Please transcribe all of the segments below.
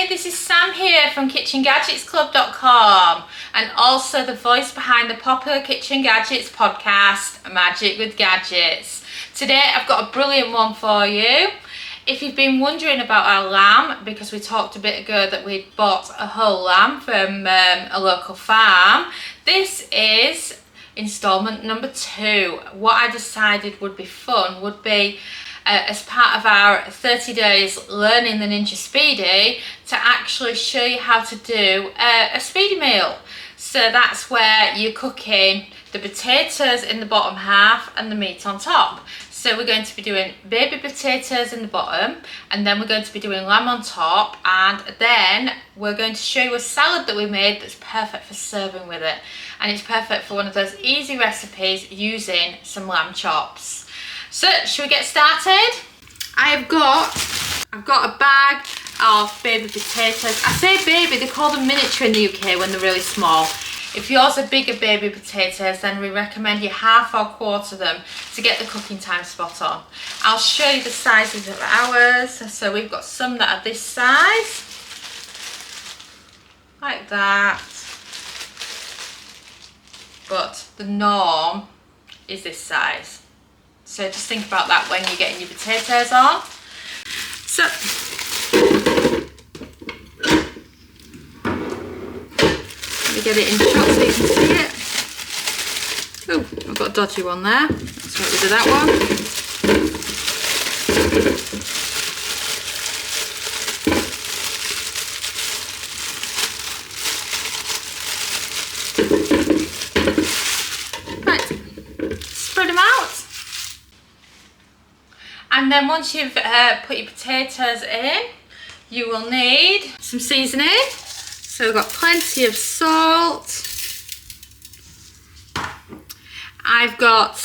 Hi, this is Sam here from KitchenGadgetsClub.com and also the voice behind the popular Kitchen Gadgets podcast, Magic with Gadgets. Today I've got a brilliant one for you. If you've been wondering about our lamb, because we talked a bit ago that we'd bought a whole lamb from a local farm, this is installment number 2. What I decided would be fun would be as part of our 30 days learning the Ninja Speedi, to actually show you how to do a speedy meal. So that's where you're cooking the potatoes in the bottom half and the meat on top. So we're going to be doing baby potatoes in the bottom, and then we're going to be doing lamb on top, and then we're going to show you a salad that we made that's perfect for serving with it. And it's perfect for one of those easy recipes using some lamb chops. So, should we get started? I've got a bag of baby potatoes. I say baby, they call them miniature in the UK when they're really small. If yours are bigger baby potatoes, then we recommend you half or quarter them to get the cooking time spot on. I'll show you the sizes of ours. So we've got some that are this size, like that. But the norm is this size. So just think about that when you're getting your potatoes on. So, let me get it in shot so you can see it. Oh, I've got a dodgy one there. Let's get rid of that one. Right, spread them out. And then once you've put your potatoes in, you will need some seasoning. So we've got plenty of salt. I've got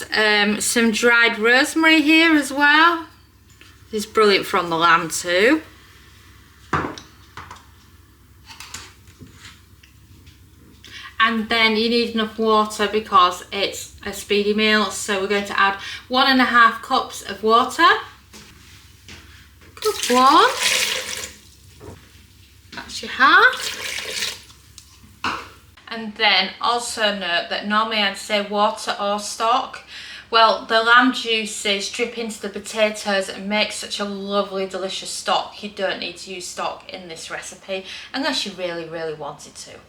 some dried rosemary here as well. This is brilliant from the lamb too. And then you need enough water because it's a speedy meal. So we're going to add 1.5 cups of water. Cup 1. That's your half. And then also note that normally I'd say water or stock. Well, the lamb juices drip into the potatoes and make such a lovely, delicious stock. You don't need to use stock in this recipe unless you really, really wanted to.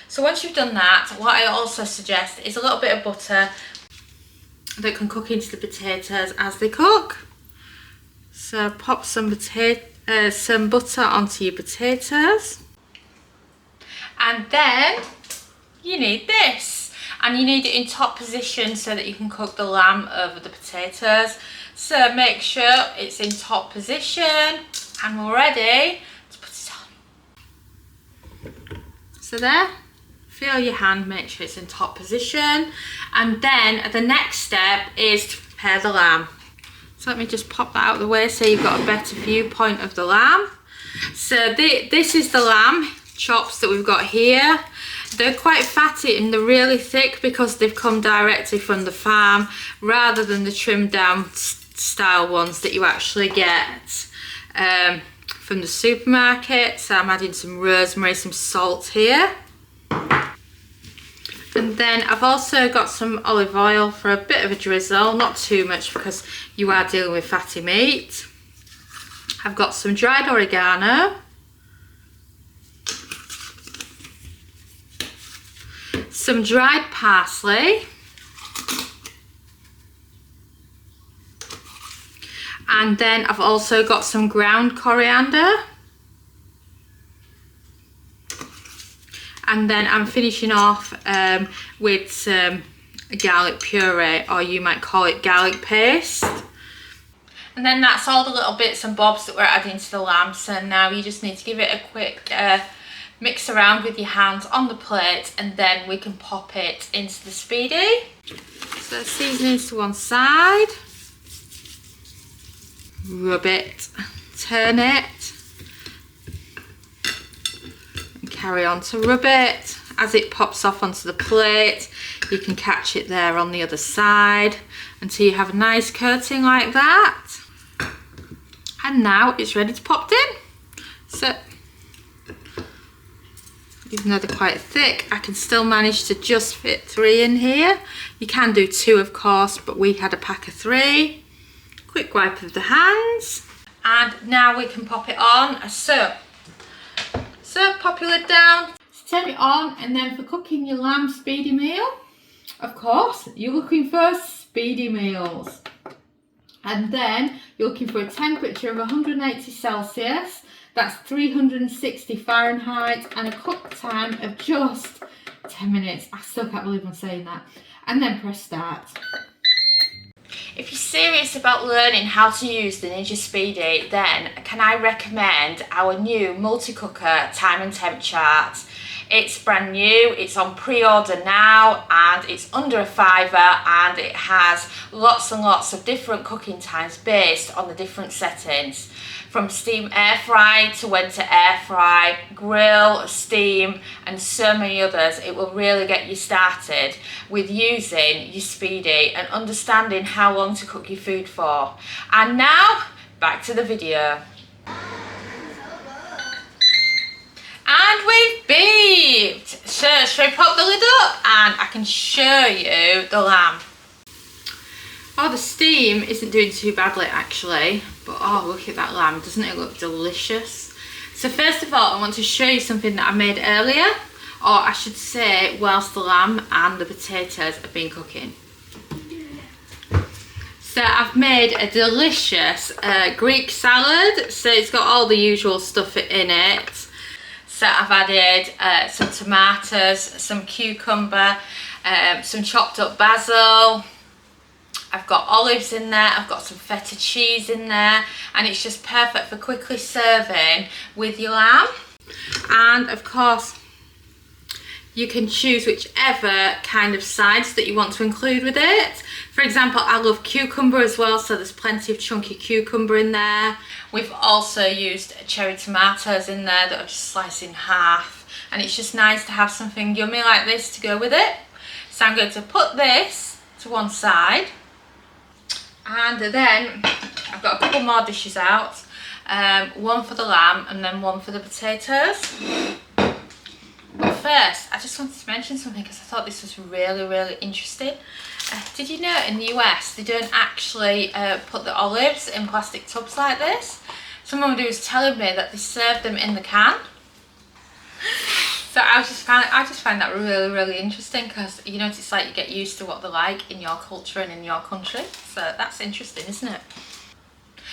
So once you've done that, what I also suggest is a little bit of butter that can cook into the potatoes as they cook. So pop some butter onto your potatoes. And then you need this. And you need it in top position so that you can cook the lamb over the potatoes. So make sure it's in top position and we're ready to put it on. So there. Feel your hand, make sure it's in top position, and then the next step is to prepare the lamb. So let me just pop that out of the way so you've got a better viewpoint of the lamb. So this is the lamb chops that we've got here. They're quite fatty and they're really thick because they've come directly from the farm rather than the trimmed down style ones that you actually get from the supermarket. So I'm adding some rosemary, some salt here. And then I've also got some olive oil for a bit of a drizzle, not too much because you are dealing with fatty meat. I've got some dried oregano, some dried parsley, and then I've also got some ground coriander. And then I'm finishing off with some garlic puree, or you might call it garlic paste. And then that's all the little bits and bobs that we're adding to the lamb. So now you just need to give it a quick mix around with your hands on the plate, and then we can pop it into the Speedi. So seasonings to one side. Rub it, turn it. Carry on to rub it. As it pops off onto the plate, you can catch it there on the other side until you have a nice coating like that. And now it's ready to pop in. So even though they're quite thick, I can still manage to just fit 3 in here. You can do 2 of course, but we had a pack of 3. Quick wipe of the hands. And now we can pop it on. So pop your lid down. So turn it on, and then for cooking your lamb speedy meal, of course, you're looking for speedy meals. And then you're looking for a temperature of 180 Celsius. That's 360 Fahrenheit, and a cook time of just 10 minutes. I still can't believe I'm saying that. And then press start. If you're serious about learning how to use the Ninja Speedi, then can I recommend our new multi-cooker time and temp chart. It's brand new, it's on pre-order now, and it's under a £5, and it has lots and lots of different cooking times based on the different settings. From steam air fry to when to air fry, grill, steam, and so many others. It will really get you started with using your Speedi and understanding how long to cook your food for. And now, back to the video. And we've beeped. So, shall we pop the lid up and I can show you the lamb. Oh, the steam isn't doing too badly actually, but oh, look at that lamb. Doesn't it look delicious? So first of all, I want to show you something that I made earlier, or I should say whilst the lamb and the potatoes have been cooking. So I've made a delicious Greek salad. So it's got all the usual stuff in it. So I've added some tomatoes, some cucumber, some chopped up basil. I've got olives in there, I've got some feta cheese in there, and it's just perfect for quickly serving with your lamb. And of course, you can choose whichever kind of sides that you want to include with it. For example, I love cucumber as well, so there's plenty of chunky cucumber in there. We've also used cherry tomatoes in there that I've just sliced in half, and it's just nice to have something yummy like this to go with it. So I'm going to put this to one side. And then I've got a couple more dishes out, one for the lamb and then one for the potatoes. But first, I just wanted to mention something because I thought this was really interesting. Did you know in the US they don't actually put the olives in plastic tubs like this? Someone who was telling me that they serve them in the can. So I just find that really interesting, because you know, it's like you get used to what they're like in your culture and in your country. So that's interesting, isn't it?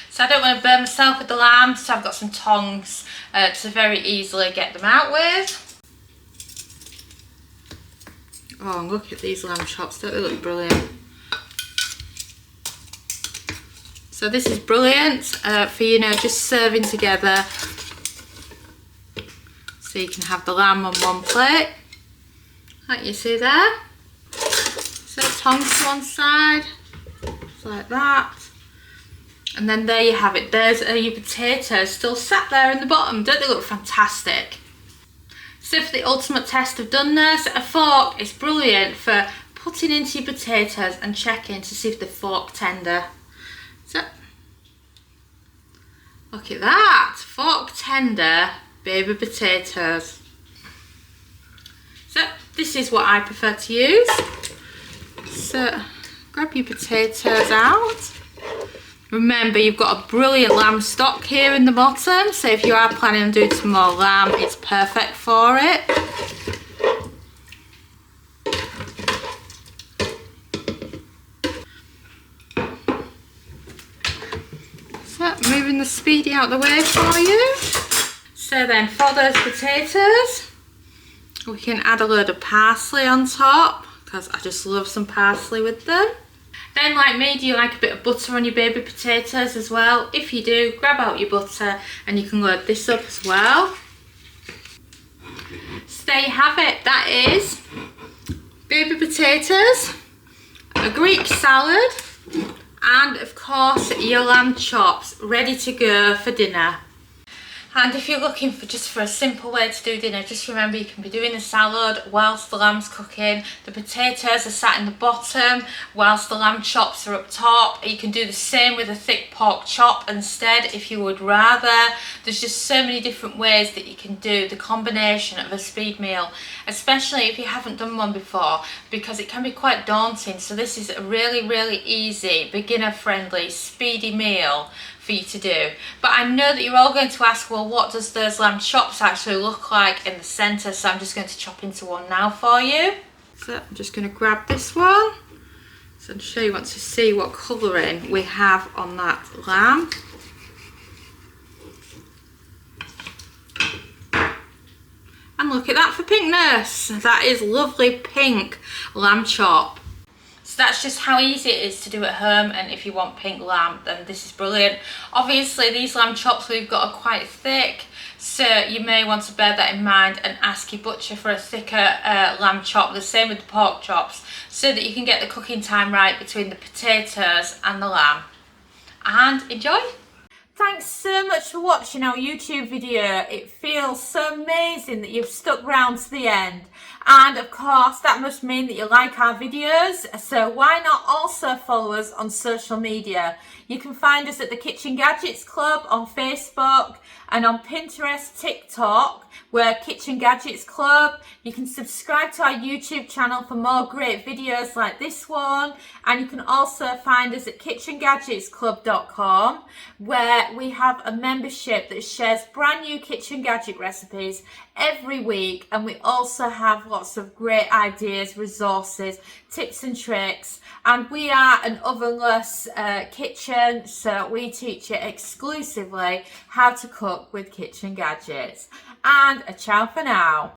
So I don't want to burn myself with the lamb, so I've got some tongs to very easily get them out with. Oh, and look at these lamb chops, don't they look brilliant? So this is brilliant for, you know, just serving together. So you can have the lamb on one plate, like you see there. So tongs to one side, just like that. And then there you have it. There's your potatoes still sat there in the bottom. Don't they look fantastic? So for the ultimate test of doneness, a fork is brilliant for putting into your potatoes and checking to see if they're fork tender. So, look at that, fork tender baby potatoes. So this is what I prefer to use. So grab your potatoes out. Remember, you've got a brilliant lamb stock here in the bottom, so if you are planning on doing some more lamb, it's perfect for it. So moving the Speedi out the way for you. So then for those potatoes, we can add a load of parsley on top, because I just love some parsley with them. Then, like me, do you like a bit of butter on your baby potatoes as well? If you do, grab out your butter and you can load this up as well. So there you have it. That is baby potatoes, a Greek salad, and of course your lamb chops ready to go for dinner. And if you're looking for just a simple way to do dinner, just remember you can be doing a salad whilst the lamb's cooking. The potatoes are sat in the bottom whilst the lamb chops are up top. You can do the same with a thick pork chop instead if you would rather. There's just so many different ways that you can do the combination of a speed meal, especially if you haven't done one before, because it can be quite daunting. So this is a really easy, beginner friendly, speedy meal for you to do. But I know that you're all going to ask, well, what does those lamb chops actually look like in the centre? So I'm just going to chop into one now for you. So I'm just going to grab this one. So I'm sure you want to see what colouring we have on that lamb. And look at that for pinkness. That is lovely pink lamb chop. So that's just how easy it is to do at home, and if you want pink lamb, then this is brilliant. Obviously these lamb chops we've got are quite thick, so you may want to bear that in mind and ask your butcher for a thicker lamb chop, the same with the pork chops, so that you can get the cooking time right between the potatoes and the lamb. And enjoy! Thanks so much for watching our YouTube video. It feels so amazing that you've stuck around to the end. And of course, that must mean that you like our videos. So why not also follow us on social media? You can find us at the Kitchen Gadgets Club on Facebook and on Pinterest, TikTok. We're Kitchen Gadgets Club. You can subscribe to our YouTube channel for more great videos like this one. And you can also find us at kitchengadgetsclub.com, where we have a membership that shares brand new kitchen gadget recipes every week. And we also have lots of great ideas, resources, tips and tricks. And we are an ovenless kitchen, so we teach you exclusively how to cook with kitchen gadgets. And a ciao for now.